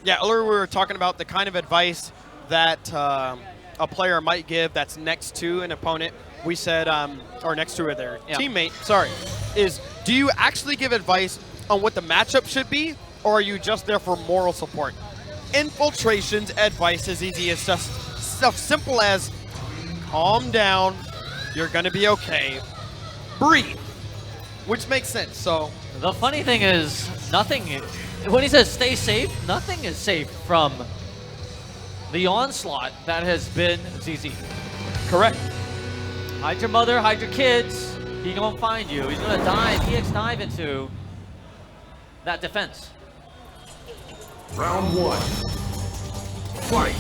Yeah, earlier we were talking about the kind of advice that a player might give that's next to an opponent. We said, or next to their teammate, sorry, is do you actually give advice on what the matchup should be, or are you just there for moral support? Infiltration's advice is easy. It's just stuff simple as calm down, you're going to be okay, breathe, which makes sense. So The funny thing is, nothing, when he says stay safe, nothing is safe from the onslaught that has been ZZ. correct. Hide your mother, hide your kids. He gonna find you. He's gonna dive, EX dive into that defense. Round one. Fight.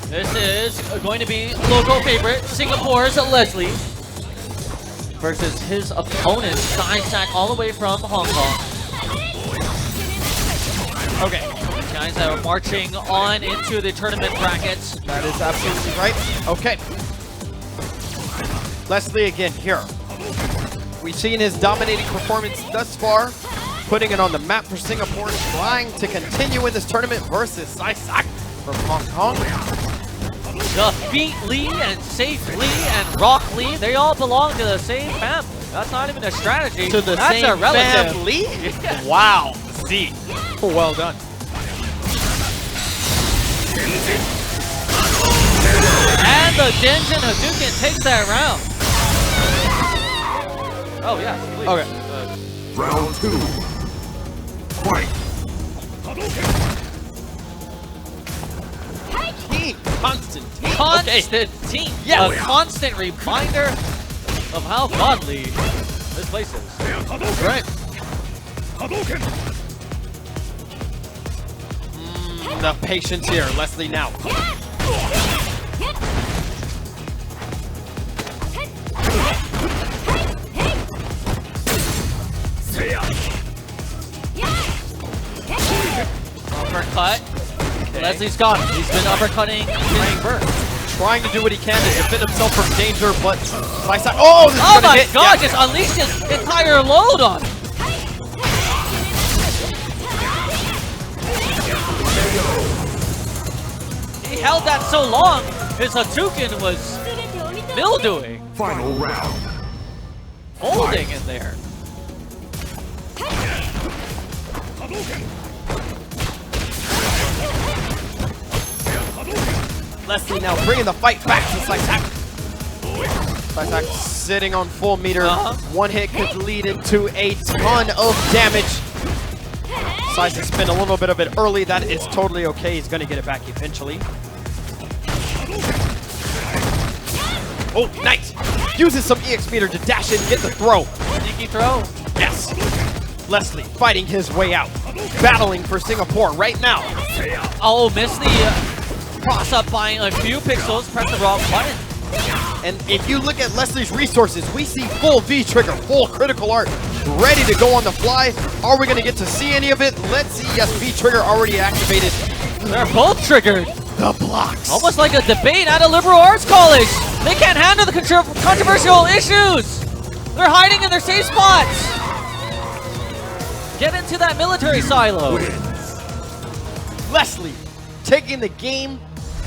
This is going to be local favorite, Singapore's Leslie versus his opponent, Saisak, all the way from Hong Kong. Okay, These guys are marching on into the tournament brackets. that is absolutely right. Okay. Leslie again here. We've seen his dominating performance thus far, putting it on the map for Singapore, trying to continue in this tournament versus Saisak from Hong Kong. The Beat Lee and Safe Lee and Rock Lee, they all belong to the same family. That's not even a strategy. To the That's same a relative. family? Yeah. Wow, Z. Well done. And the Genjin Hadouken takes that round. Oh, yeah. Please. Okay. Round two. Fight. Team, Constantine. Constantine. Yes. A constant reminder of how godly this place is. Right. The patience here, Leslie now. Uppercut. Leslie's got him. He's been uppercutting his birth. Trying to do what he can to defend himself from danger, but Saisak. Oh, this is Oh gonna my hit. god, Yeah. just unleashed his entire load on him. He held that so long, his Hadouken was mildewing, Final round. holding in there. Leslie now bringing the fight back to Saisak. Saisak sitting on full meter. One hit could lead into a ton of damage. Saisak spent a little bit of it early. That is totally okay. He's going to get it back eventually. Oh, nice. Uses some EX meter to dash in, get the throw. Sneaky throw. Yes. Leslie fighting his way out. Battling for Singapore right now. Oh, missed the cross up by a few pixels. Press the wrong button. And if you look at Leslie's resources, we see full V-trigger, full critical art, ready to go on the fly. Are we going to get to see any of it? Let's see. Yes, V-trigger already activated. They're both triggered. The blocks. Almost like a debate at a liberal arts college. They can't handle the controversial issues. They're hiding in their safe spots. Get into that military silo. Leslie taking the game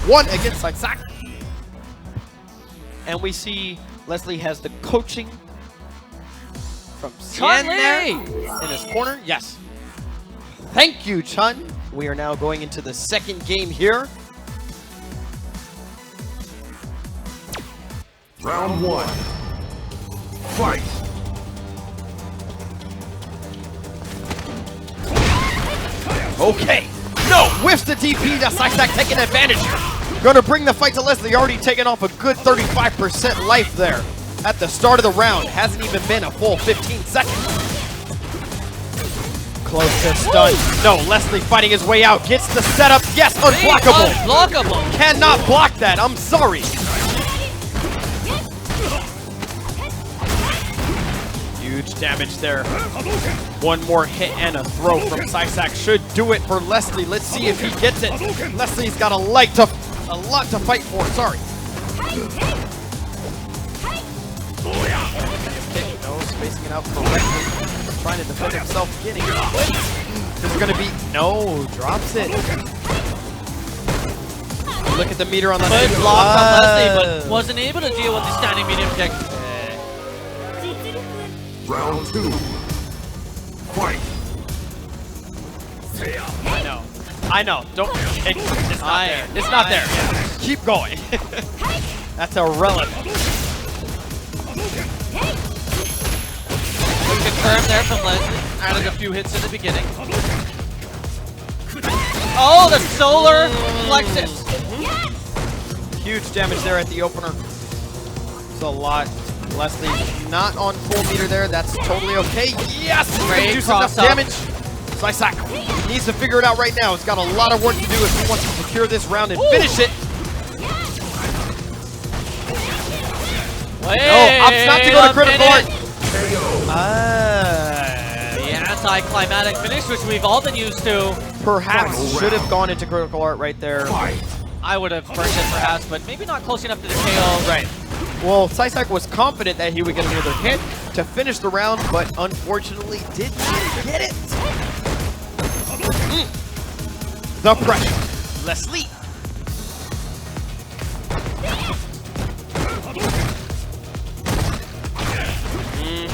1 against Saisak. And we see Leslie has the coaching from Chun there in his corner. Yes. Thank you, Chun. We are now going into the second game here. Round one. Fight. Okay. No, whiffs the DP. That's Saisak taking advantage. Gonna bring the fight to Leslie. Already taken off a good 35% life there at the start of the round. Hasn't even been a full 15 seconds. Close to stun. No, Leslie fighting his way out. Gets the setup. Yes, unblockable. Unblockable. Cannot block that. I'm sorry. Huge damage there. One more hit and a throw from Saisak should do it for Leslie. Let's see if he gets it. Leslie's got a lot to fight for. Sorry. No, spacing it out correctly. Trying to defend himself, getting split. This is gonna be no, drops it. Look at the meter on the Good block from Leslie, but wasn't able to deal with the standing medium kick. Round 2. Fight. I know. Don't. It's not there. It's not there. Keep going. That's irrelevant. Confirmed there from Leslie. Added a few hits in the beginning. Oh, the solar plexus. Huge damage there at the opener. It's a lot. Leslie not on full meter there. That's totally okay. Yes! Great Do enough damage. Saisak needs to figure it out right now. He's got a lot of work to do if he wants to secure this round and finish it. No, opts not to go to critical art. The anti-climatic finish, which we've all been used to. Perhaps should have gone into critical art right there. I would have burned it perhaps, but maybe not close enough to the KO. Right. Well, Saisak was confident that he would get another hit to finish the round, but unfortunately didn't get it. The pressure. Leslie.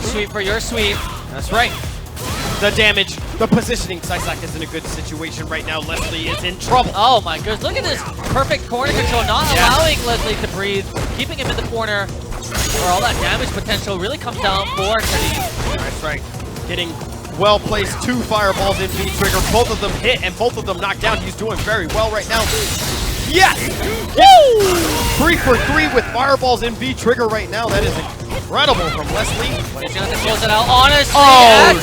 Sweep for your sweep. That's right. The damage, the positioning. Saisak is in a good situation right now. Leslie is in trouble. Oh my goodness, look at this perfect corner control, not allowing Leslie to breathe, keeping him in the corner, where all that damage potential really comes down for Karin. That's right. Getting well-placed 2 fireballs in V-Trigger. Both of them hit and both of them knocked down. He's doing very well right now. Yes! Woo! 3 for 3 with fireballs in V-Trigger right now. That is incredible from Leslie. He's going to have to close it out. Honestly,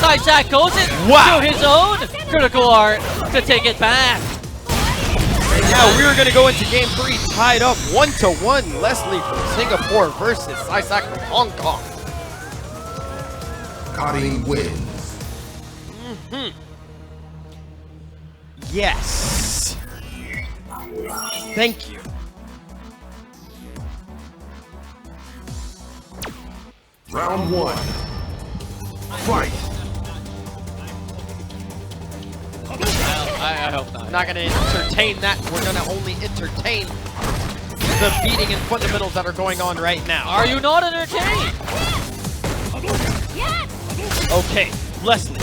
Saisak goes into his own critical art to take it back. And now we're going to go into game 3 tied up 1-1. Leslie from Singapore versus Saisak from Hong Kong. Karin wins. Yes. Thank you. Round 1. Fight. I hope not. I'm not going to entertain that. We're going to only entertain the beating and fundamentals that are going on right now. Are you not entertained? Okay, Leslie.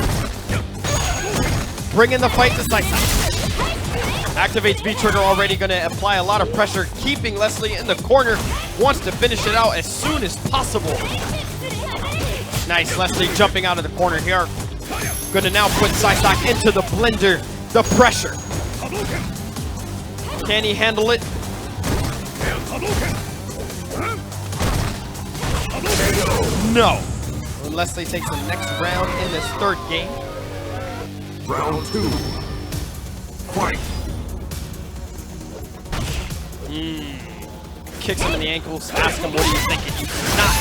Bring in the fight to Saisak. Activates V-Trigger, already going to apply a lot of pressure, keeping Leslie in the corner. Wants to finish it out as soon as possible. Nice, Leslie jumping out of the corner here. Going to now put Saisak into the blender. The pressure. Can he handle it? No. When Leslie takes the next round in this 3rd game. Round 2. Fight. Kicks him in the ankles. Ask him, what are you thinking? You cannot.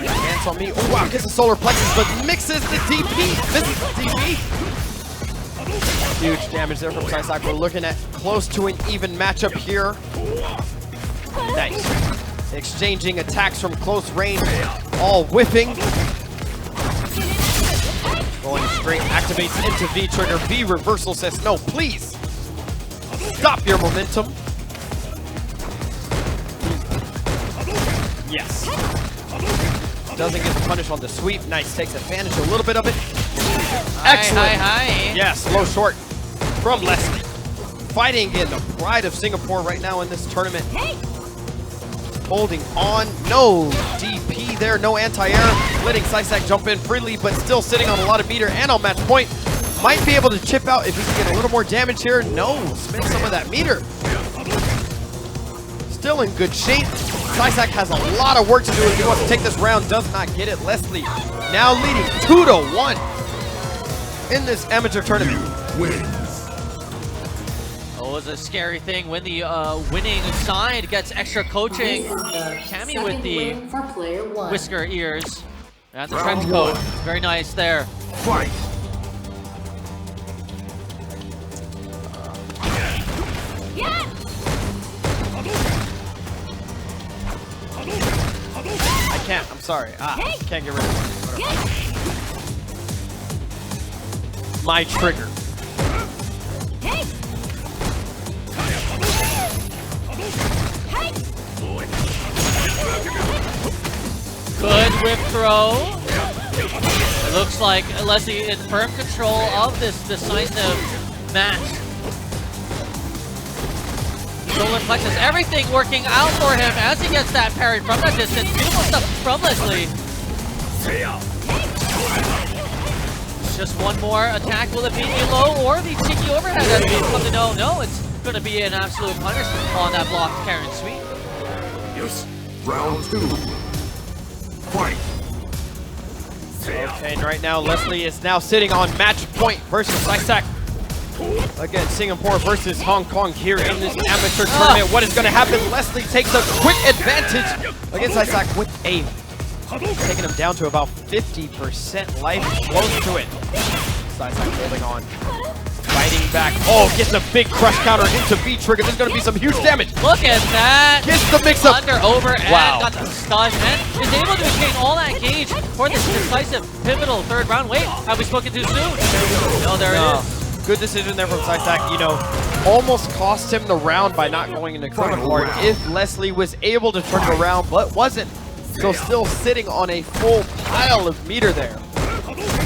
Hands on me. Oh, wow. Gets the solar plexus, but mixes the DP. Misses the DP. Huge damage there from Saisak. We're looking at close to an even matchup here. Nice. Exchanging attacks from close range. All whipping. Going straight. Activates into V-Trigger. V-Reversal says, no, please. Stop your momentum. Yes. Doesn't get the punish on the sweep. Nice. Takes advantage a little bit of it. Excellent. Hi. Yes, low short from Leslie. Fighting in the pride of Singapore right now in this tournament. Holding on. No DP there. No anti-air. Letting Saisak jump in freely, but still sitting on a lot of meter and on match point. Might be able to chip out if he can get a little more damage here. No. Spend some of that meter. Still in good shape. Saisak has a lot of work to do if he wants to take this round. Does not get it. Leslie now leading 2-1 in this amateur tournament. Wins. Oh, it was a scary thing when the winning side gets extra coaching. Cammy with the whisker ears. And the trench coat. Very nice there. Fight! I can't. I'm sorry. Can't get rid of it. My trigger. Good whip throw. It looks like Leslie in firm control of this decisive match. Solar plexus, everything working out for him as he gets that parry from the distance. Beautiful stuff from Leslie. Just one more attack. Will it be low or the cheeky overhead as we come to know? No, it's going to be an absolute punishment on that block, Karin Sweet. Round 2. Fight! Okay, and right now Leslie is now sitting on match point versus Saisak. Again, Singapore versus Hong Kong here in this amateur tournament. What is going to happen? Leslie takes a quick advantage against Saisak with a taking him down to about 50% life, close to it. Saisak holding on, fighting back. Oh, gets a big crush counter into B trigger. There's going to be some huge damage. Look at that. Gets the mix up. Under, over, and Wow. got the stun, and is able to retain all that gauge for this decisive, pivotal third round. Wait, have we spoken too soon? No, there it is. Good decision there from Saisak. You know, almost cost him the round by not going into chrono guard if Leslie was able to turn it around, but wasn't. So still sitting on a full pile of meter there.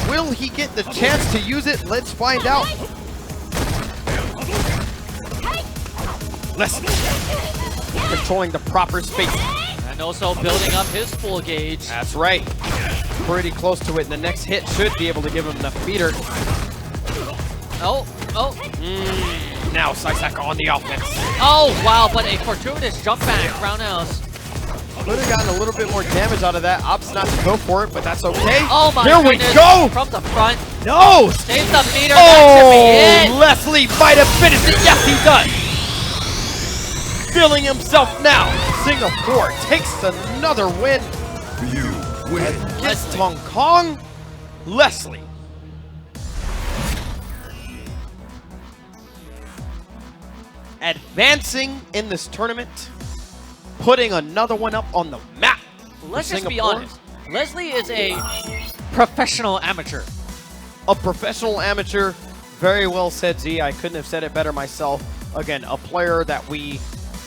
Will he get the chance to use it? Let's find out. Leslie controlling the proper space. And also building up his full gauge. That's right. Pretty close to it. And the next hit should be able to give him enough meter. Oh. Now Saisak on the offense. Oh, wow, but a fortuitous jump back roundhouse. Could have gotten a little bit more damage out of that. Opts not to go for it, but that's okay. Oh my Here goodness. we go! From the front. No! Saves the meter. Oh, That should be it. Leslie might have finished it. Yes, he does. Feeling himself now. Singapore takes another win You win. against Hong Kong. Leslie. Advancing in this tournament, putting another one up on the map. Let's for just be Singapore. honest. Leslie is a professional amateur. A professional amateur. Very well said, Z. I couldn't have said it better myself. Again, a player that we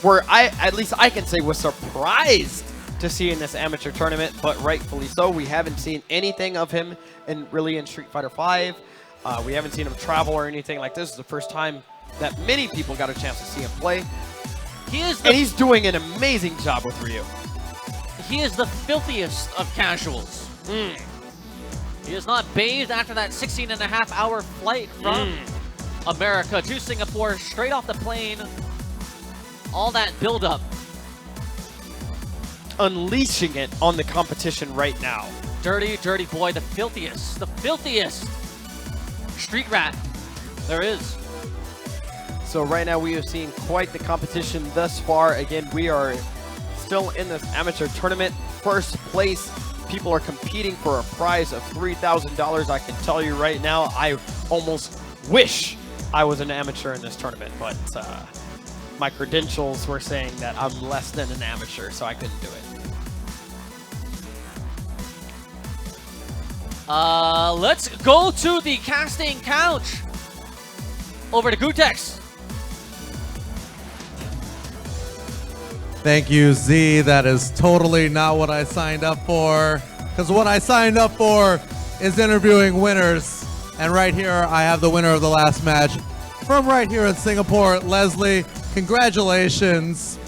were, at least I can say, was surprised to see in this amateur tournament, but rightfully so. We haven't seen anything of him in Street Fighter V. We haven't seen him travel or anything like this. This is the first time that many people got a chance to see him play. And he's doing an amazing job with Ryu. He is the filthiest of casuals. He is not bathed after that 16.5-hour flight from America to Singapore, straight off the plane. All that build-up. Unleashing it on the competition right now. Dirty, dirty boy, the filthiest street rat there is. So right now we have seen quite the competition thus far. Again, we are still in this amateur tournament. First place, people are competing for a prize of $3,000. I can tell you right now, I almost wish I was an amateur in this tournament, but my credentials were saying that I'm less than an amateur, so I couldn't do it. Let's go to the casting couch. Over to Gutex. Thank you, Z. That is totally not what I signed up for. Because what I signed up for is interviewing winners. And right here, I have the winner of the last match from right here in Singapore. Leslie, congratulations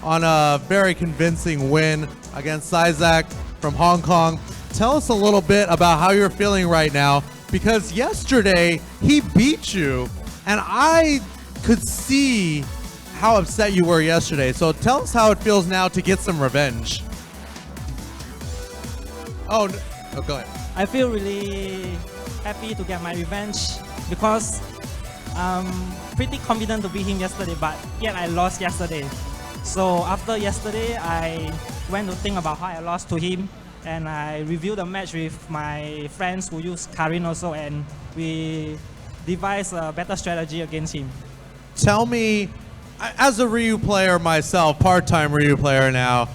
on a very convincing win against Saisak from Hong Kong. Tell us a little bit about how you're feeling right now, because yesterday he beat you, and I could see how upset you were yesterday. So tell us how it feels now to get some revenge. Oh, go ahead. I feel really happy to get my revenge because I'm pretty confident to beat him yesterday, but yet I lost yesterday. So after yesterday, I went to think about how I lost to him, and I reviewed the match with my friends who use Karin also, and we devised a better strategy against him. Tell me, as a Ryu player myself, part-time Ryu player now,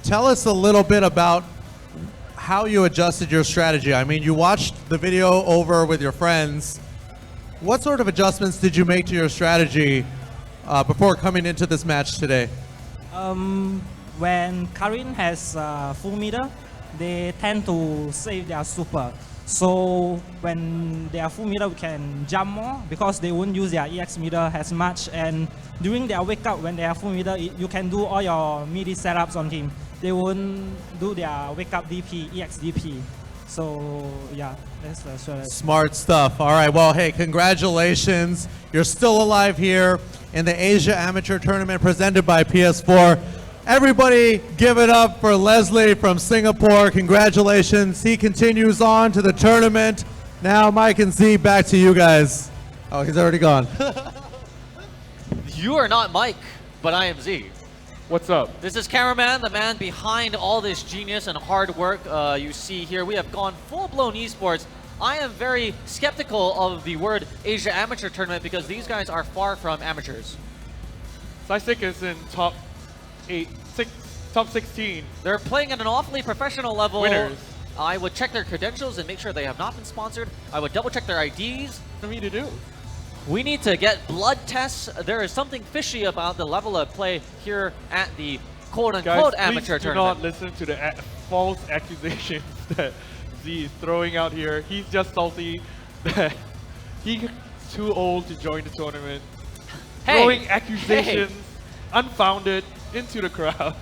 tell us a little bit about how you adjusted your strategy. I mean, you watched the video over with your friends. What sort of adjustments did you make to your strategy before coming into this match today? When Karin has full meter, they tend to save their super. So when they are full meter, we can jump more because they won't use their EX meter as much. And during their wake up, when they are full meter, you can do all your midi setups on him. They won't do their wake up DP, EX DP. So yeah, that's the strategy. Smart stuff. All right, well, hey, congratulations. You're still alive here in the Asia Amateur Tournament presented by PS4. Everybody give it up for Leslie from Singapore. Congratulations. He continues on to the tournament. Now Mike and Z, back to you guys. Oh, he's already gone. You are not Mike, but I am Z. What's up? This is Cameraman, the man behind all this genius and hard work you see here. We have gone full-blown esports. I am very skeptical of the word Asia Amateur Tournament because these guys are far from amateurs. Saisak is in top 16. They're playing at an awfully professional level. Winners. I would check their credentials and make sure they have not been sponsored. I would double check their IDs. For me to do. We need to get blood tests. There is something fishy about the level of play here at the quote-unquote amateur please do tournament. not listen to the false accusations that Z is throwing out here. He's just salty that he's too old to join the tournament. Hey, Throwing accusations, unfounded, into the crowd.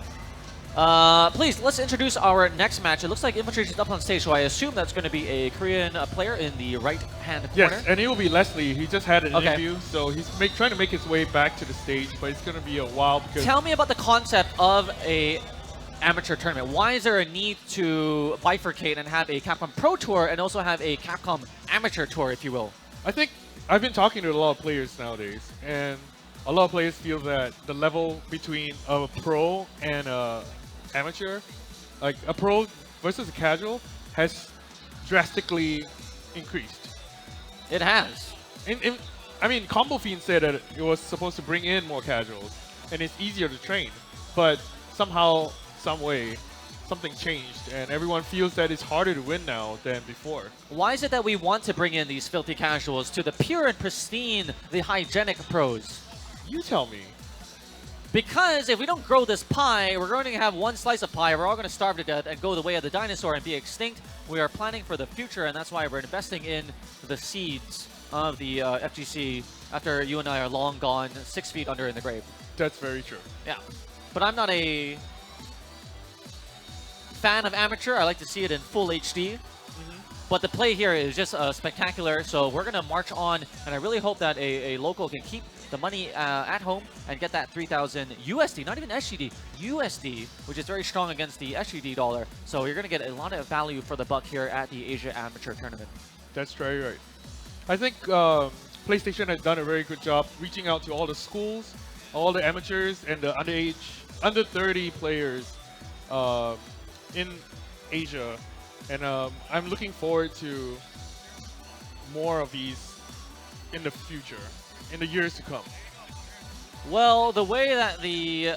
Please, let's introduce our next match. It looks like Infantry is up on stage, so I assume that's going to be a Korean player in the right-hand corner. Yes, and it will be Leslie. He just had an interview, so he's trying to make his way back to the stage, but it's going to be a while because... Tell me about the concept of a amateur tournament. Why is there a need to bifurcate and have a Capcom Pro Tour and also have a Capcom Amateur Tour, if you will? I think I've been talking to a lot of players nowadays, and a lot of players feel that the level between a pro and a amateur, like a pro versus a casual, has drastically increased. It has. I mean, Combo Fiend said that it was supposed to bring in more casuals, and it's easier to train, but somehow, some way, something changed, and everyone feels that it's harder to win now than before. Why is it that we want to bring in these filthy casuals to the pure and pristine, the hygienic pros? You tell me. Because if we don't grow this pie, we're going to have one slice of pie. We're all going to starve to death and go the way of the dinosaur and be extinct. We are planning for the future, and that's why we're investing in the seeds of the FGC after you and I are long gone, 6 feet under in the grave. That's very true. Yeah. But I'm not a fan of amateur. I like to see it in full HD. But the play here is just spectacular, so we're going to march on, and I really hope that a local can keep the money at home and get that 3,000 USD, not even SGD, USD, which is very strong against the SGD dollar. So you're going to get a lot of value for the buck here at the Asia Amateur Tournament. That's very right. I think PlayStation has done a very good job reaching out to all the schools, all the amateurs, and the under 30 players in Asia. And I'm looking forward to more of these in the future, in the years to come. Well, the way that the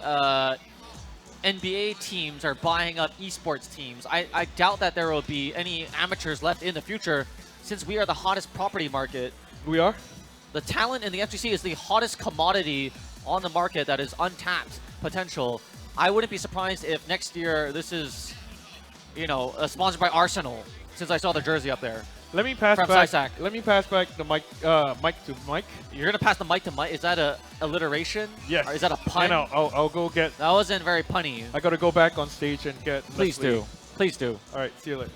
NBA teams are buying up esports teams, I doubt that there will be any amateurs left in the future since we are the hottest property market. We are? The talent in the FGC is the hottest commodity on the market that is untapped potential. I wouldn't be surprised if next year this is, you know, sponsored by Arsenal, since I saw the jersey up there. Let me pass From back. Saisak. Let me pass back the mic to Mike. You're gonna pass the mic to Mike. Is that a alliteration? Yes. Or is that a pun? And I'll go get. That wasn't very punny. I gotta go back on stage and get. Please Leslie. do. Please do. All right. See you later.